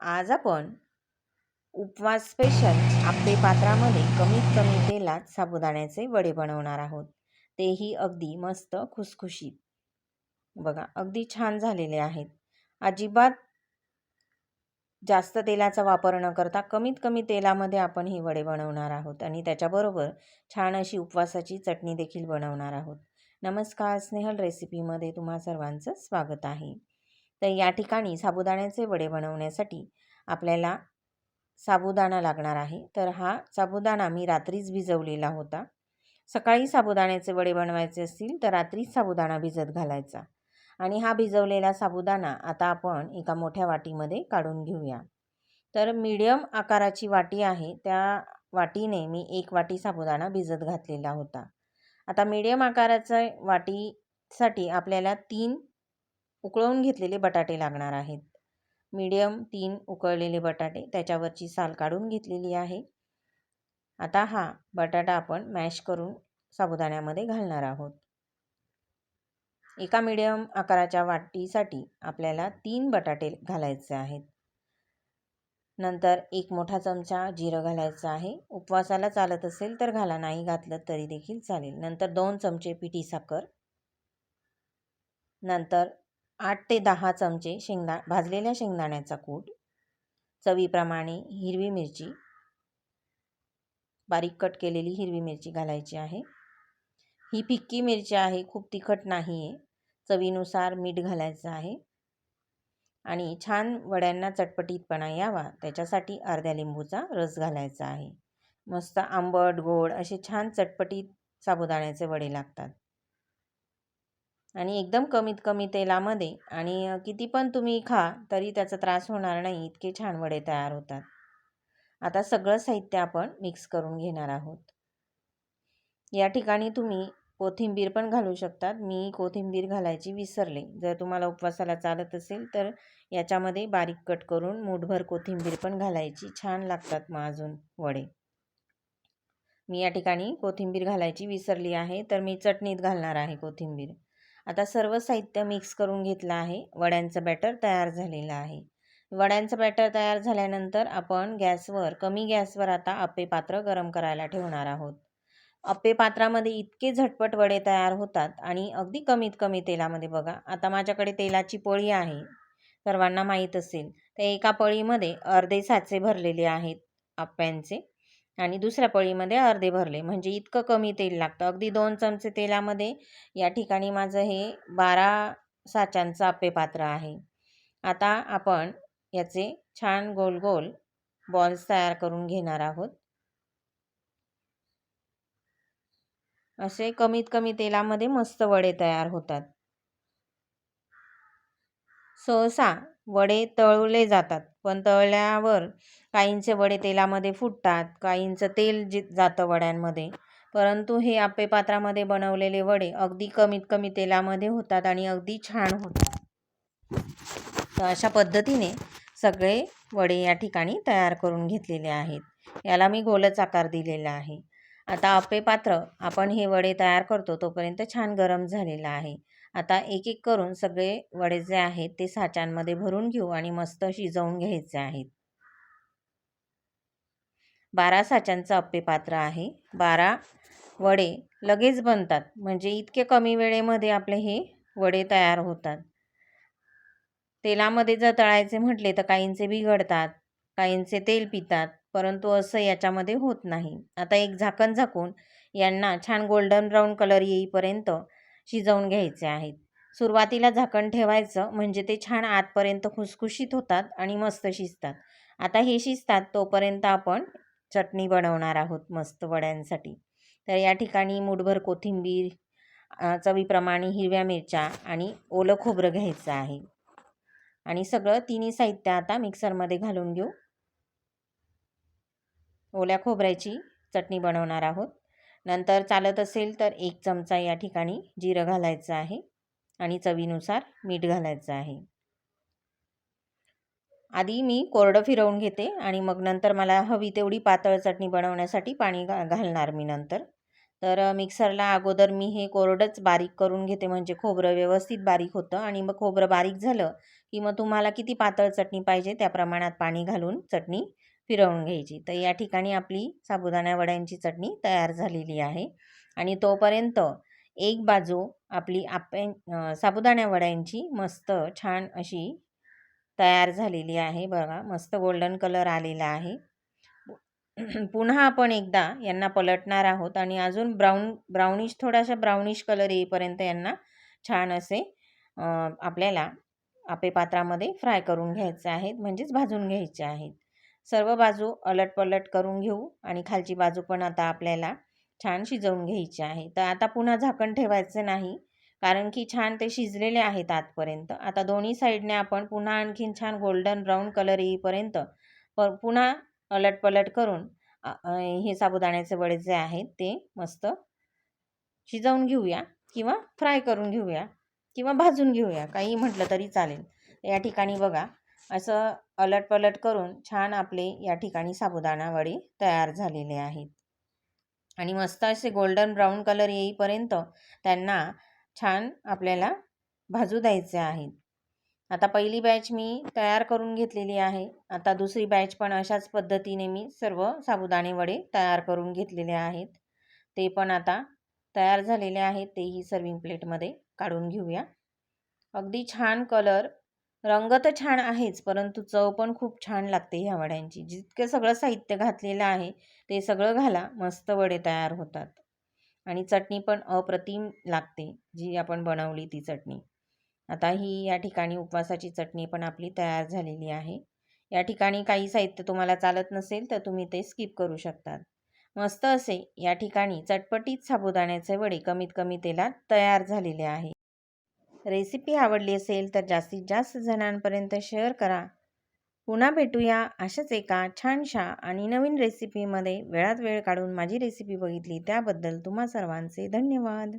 आज आपण उपवास स्पेशल आप्पे पात्रामध्ये कमीत कमी तेलात साबुदाण्याचे वडे बनवणार आहोत. तेही अगदी मस्त खुसखुशीत. बघा, अगदी छान झालेले आहेत. अजिबात जास्त तेलाचा वापर न करता कमीत कमी तेलामध्ये आपण हे वडे बनवणार आहोत आणि त्याच्याबरोबर छान अशी उपवासाची चटणी देखील बनवणार आहोत. नमस्कार, स्नेहल रेसिपीमध्ये तुम्हा सर्वांचं स्वागत आहे. तर या ठिकाणी साबुदाण्याचे वडे बनवण्यासाठी आपल्याला साबुदाणा लागणार आहे. तर हा साबुदाणा मी रात्रीच भिजवलेला होता. सकाळी साबुदाण्याचे वडे बनवायचे असतील तर रात्रीच साबुदाणा भिजत घालायचा. आणि हा भिजवलेला साबुदाणा आता आपण एका मोठ्या वाटीमध्ये काढून घेऊया. तर मीडियम आकाराची वाटी आहे, त्या वाटीने मी 1 वाटी साबुदाणा भिजत घातलेला होता. आता मीडियम आकाराच्या वाटीसाठी आपल्याला 3 उकळवून घेतलेले बटाटे लागणार आहेत. मीडियम 3 उकळलेले बटाटे, त्याच्यावरची साल काढून घेतलेली आहे. आता हा बटाटा आपण मॅश करून साबुदाण्यामध्ये घालणार आहोत. एका मीडियम आकाराच्या वाटीसाठी आपल्याला 3 बटाटे घालायचे आहेत. नंतर 1 मोठा चमचा जिरं घालायचं आहे. उपवासाला चालत असेल तर घाला, नाही घातलं तरी देखील चालेल. नंतर 2 चमचे पिठी साखर. नंतर 8 ते 10 चमचे भाजलेल्या शेंगदाण्याचा कूट. चवीप्रमाणे हिरवी मिरची, बारीक कट केलेली हिरवी मिरची घालायची आहे. ही फिक्की मिरची आहे, खूप तिखट नाही आहे. चवीनुसार मीठ घालायचं आहे. आणि छान वड्यांना चटपटीतपणा यावा त्याच्यासाठी अर्ध्या लिंबूचा रस घालायचा आहे. मस्त आंबट गोड असे छान चटपटीत साबुदाण्याचे वडे लागतात. आणि एकदम कमीत कमी तेलामध्ये, आणि किती पण तुम्ही खा तरी त्याचा त्रास होणार नाही, इतके छान वडे तयार होतात. आता सगळं साहित्य आपण मिक्स करून घेणार आहोत. या ठिकाणी तुम्ही कोथिंबीर पण घालू शकतात. मी कोथिंबीर घालायची विसरले. जर तुम्हाला उपवासाला चालत असेल तर याच्यामध्ये बारीक कट करून मूठभर कोथिंबीर पण घालायची, छान लागतात मग अजून वडे. मी या ठिकाणी कोथिंबीर घालायची विसरली आहे, तर मी चटणीत घालणार आहे कोथिंबीर. आता सर्व साहित्य मिक्स करून घेतलं आहे. वड्यांचं बॅटर तयार झालेलं आहे. वड्यांचं बॅटर तयार झाल्यानंतर आपण कमी गॅसवर आता आप्पे पात्र गरम करायला ठेवणार आहोत. आप्पे पात्रामध्ये इतके झटपट वडे तयार होतात आणि अगदी कमीत कमी तेलामध्ये. बघा, आता माझ्याकडे तेलाची पळी आहे, सर्वांना माहीत असेल. त्या एका पळीमध्ये अर्धे साचे भरलेले आहेत आप्यांचे आणि दुसऱ्या पळीमध्ये अर्धे भरले, म्हणजे इतकं कमी तेल लागतं. अगदी 2 चमचे तेलामध्ये या ठिकाणी माझं हे 12 साच्यांचं आप्पे पात्र आहे. आता आपण याचे छान गोल गोल बॉल्स तयार करून घेणार आहोत. असे कमीत कमी तेलामध्ये मस्त वडे तयार होतात. सहसा वडे तळले जातात, पण तळल्यावर काहींचे वडे तेलामध्ये फुटतात, काहींचं तेल जातं वड्यांमध्ये. परंतु हे आप्पे पात्रामध्ये बनवलेले वडे अगदी कमीत कमी तेलामध्ये होतात आणि अगदी छान होतात. तर अशा पद्धतीने सगळे वडे या ठिकाणी तयार करून घेतलेले आहेत. याला मी गोलच आकार दिलेला आहे. आता आप्पे पात्र आपण हे वडे तयार करतो तोपर्यंत छान गरम झालेला आहे. आता एक एक करून सगळे वडे जे आहेत ते साच्यांमध्ये भरून घेऊ आणि मस्त शिजवून घ्यायचे आहेत. 12 साच्यांचं आप्पे पात्र आहे. 12 वडे लगेच बनतात, म्हणजे इतके कमी वेळेमध्ये आपले हे वडे तयार होतात. तेलामध्ये जर तळायचे म्हटले तर काहींचे बिघडतात, काहींचे तेल पितात, परंतु असं याच्यामध्ये होत नाही. आता एक झाकण झाकून यांना छान गोल्डन ब्राऊन कलर येईपर्यंत शिजवून घ्यायचे आहेत. सुरुवातीला झाकण ठेवायचं, म्हणजे ते छान आतपर्यंत खुसखुशीत होतात आणि मस्त शिजतात. आता हे शिजतात तोपर्यंत आपण चटणी बनवणार आहोत मस्त वड्यांसाठी. तर या ठिकाणी मूठभर कोथिंबीर, चवीप्रमाणे हिरव्या मिरच्या आणि ओलं खोबरं घ्यायचं आहे. आणि सगळं तिन्ही साहित्य आता मिक्सरमध्ये घालून घेऊ. ओल्या खोबऱ्याची चटणी बनवणार आहोत. नंतर चालत असेल तर 1 चमचा या ठिकाणी जिरं घालायचं आहे आणि चवीनुसार मीठ घालायचं आहे. आधी मी कोरडं फिरवून घेते आणि मग नंतर मला हवी तेवढी पातळ चटणी बनवण्यासाठी पाणी घालणार मी नंतर. तर मिक्सरला अगोदर मी हे कोरडंच बारीक करून घेते, म्हणजे खोबरं व्यवस्थित बारीक होतं. आणि मग खोबरं बारीक झालं की मग तुम्हाला किती पातळ चटणी पाहिजे त्या प्रमाणात पाणी घालून चटणी फिरवून घ्यायची. तर या ठिकाणी आपली साबुदाणा वड्यांची चटणी तयार झालेली आहे. आणि तोपर्यंत एक बाजू आपली साबुदाणा वड्यांची मस्त छान अशी तयार झालेली आहे. बघा, मस्त गोल्डन कलर आलेला आहे. पुन्हा आपण एकदा यांना पलटणार आहोत आणि अजून ब्राउनिश, थोडासा ब्राउनिश कलर येईपर्यंत यांना छान असे आपल्याला आपे पात्रामध्ये फ्राय करून घ्यायचे आहेत, म्हणजेच भाजून घ्यायचे आहेत. सर्व बाजू अलटपलट करून घेऊ आणि खालची बाजू पण आता आपल्याला छान शिजवून घ्यायची आहे. तर आता पुन्हा झाकण ठेवायचं नाही, कारण की छान ते शिजलेले आहेत आतपर्यंत. आता दोन्ही साईडने आपण पुन्हा आणखीन छान गोल्डन ब्राऊन कलर येईपर्यंत पुन्हा अलटपलट करून हे साबुदाण्याचे वडे जे आहेत ते मस्त शिजवून घेऊया किंवा फ्राय करून घेऊया किंवा भाजून घेऊया, काही म्हटलं तरी चालेल. या ठिकाणी बघा, असं अलटपलट करून छान आपले या ठिकाणी साबुदाणा वडे तयार झालेले आहेत. आणि मस्त असे गोल्डन ब्राऊन कलर येईपर्यंत त्यांना छान आपल्याला भाजू द्यायचे आहेत. आता पहिली बॅच मी तयार करून घेतलेली आहे. आता दुसरी बॅच पण अशाच पद्धतीने मी सर्व साबुदाणे वडे तयार करून घेतलेले आहेत. ते पण आता तयार झालेले आहेत. तेही सर्विंग प्लेटमध्ये काढून घेऊया. अगदी छान कलर, रंग तर छान आहेच, परंतु चव पण खूप छान लागते ह्या वड्यांची. जितकं सगळं साहित्य घातलेलं आहे ते सगळं घाला, मस्त वडे तयार होतात. आणि चटणी पण अप्रतिम लागते, जी आपण बनवली ती चटणी. आता ही या ठिकाणी उपवासाची चटणी पण आपली तयार झालेली आहे. या ठिकाणी काही साहित्य तुम्हाला चालत नसेल तर तुम्ही ते स्किप करू शकतात. मस्त असे या ठिकाणी चटपटीत साबुदाण्याचे वडे कमीत कमी तेलात तयार झालेले आहे. रेसिपी आवडली असेल तर जास्तीत जास्त जणांपर्यंत शेअर करा. पुन्हा भेटूया अशाच एका छानशा आणि नवीन रेसिपीमध्ये. वेळात वेळ काढून माझी रेसिपी बघितली त्याबद्दल तुम्हा सर्वांचे धन्यवाद.